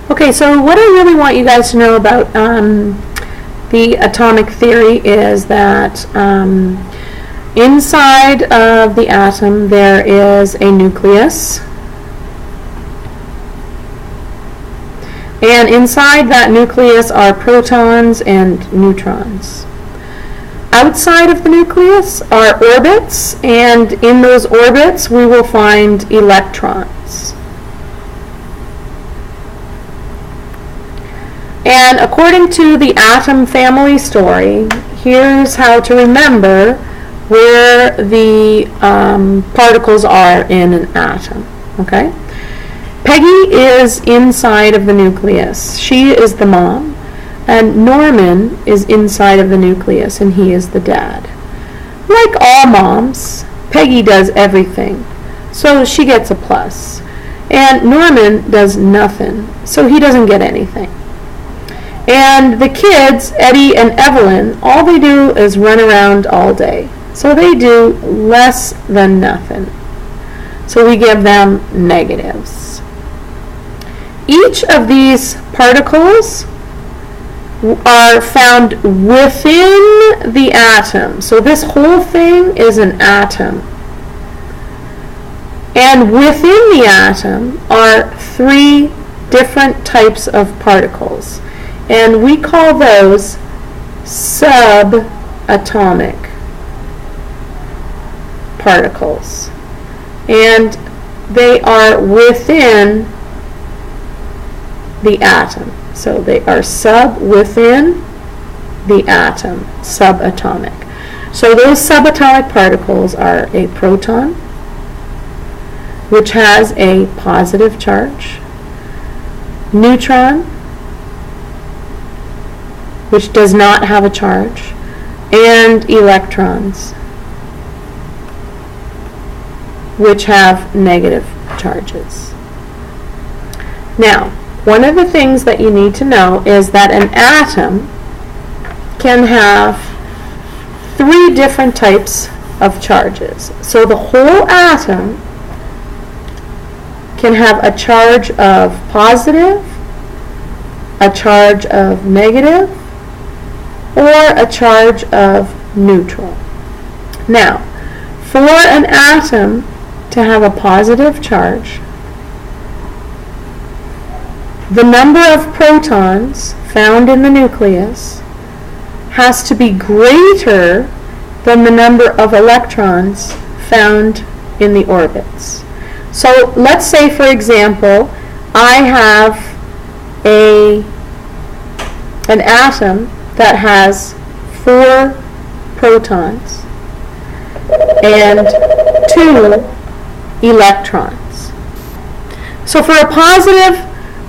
Okay, so what I really want you guys to know about the atomic theory is that inside of the atom there is a nucleus, and inside that nucleus are protons and neutrons. Outside of the nucleus are orbits, and in those orbits we will find electrons. And according to the atom family story, here's how to remember where the particles are in an atom. Okay? Peggy is inside of the nucleus. She is the mom. And Norman is inside of the nucleus, and he is the dad. Like all moms, Peggy does everything, so she gets a plus. And Norman does nothing, so he doesn't get anything. And the kids, Eddie and Evelyn, all they do is run around all day. So they do less than nothing. So we give them negatives. Each of these particles are found within the atom. So this whole thing is an atom. And within the atom are 3 different types of particles. And we call those subatomic particles. And they are within the atom. So they are within the atom, subatomic. So those subatomic particles are a proton, which has a positive charge, neutron, which does not have a charge, and electrons, which have negative charges. Now, one of the things that you need to know is that an atom can have 3 different types of charges. So the whole atom can have a charge of positive, a charge of negative, or a charge of neutral. Now, for an atom to have a positive charge, the number of protons found in the nucleus has to be greater than the number of electrons found in the orbits. So let's say, for example, I have an atom that has 4 protons and 2 electrons. So for a positive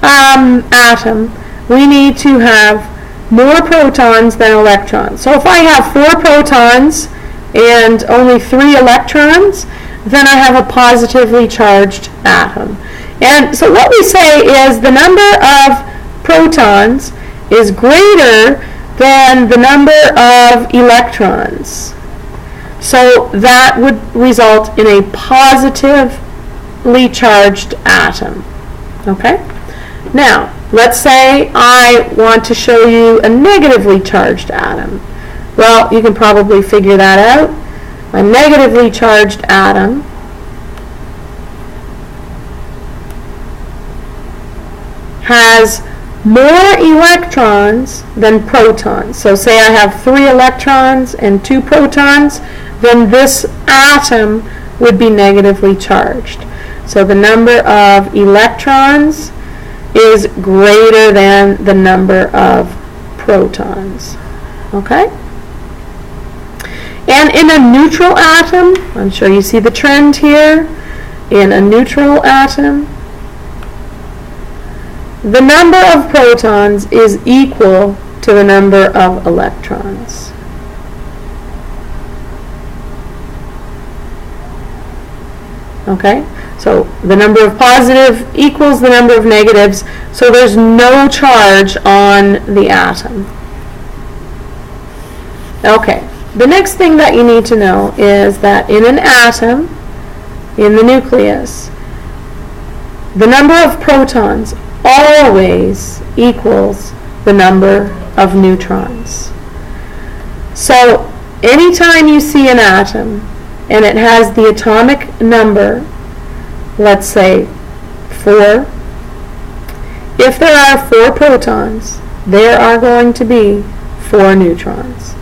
atom, we need to have more protons than electrons. So if I have 4 protons and only 3 electrons, then I have a positively charged atom. And so what we say is the number of protons is greater than the number of electrons. So that would result in a positively charged atom. Okay? Now, let's say I want to show you a negatively charged atom. Well, you can probably figure that out. A negatively charged atom has more electrons than protons. So say I have 3 electrons and 2 protons, then this atom would be negatively charged. So the number of electrons is greater than the number of protons. Okay? And in a neutral atom, I'm sure you see the trend here, in a neutral atom, the number of protons is equal to the number of electrons. Okay? So the number of positive equals the number of negatives, so there's no charge on the atom. Okay, the next thing that you need to know is that in an atom, in the nucleus, the number of protons always equals the number of neutrons. So anytime you see an atom and it has the atomic number, let's say 4, if there are 4 protons, there are going to be 4 neutrons.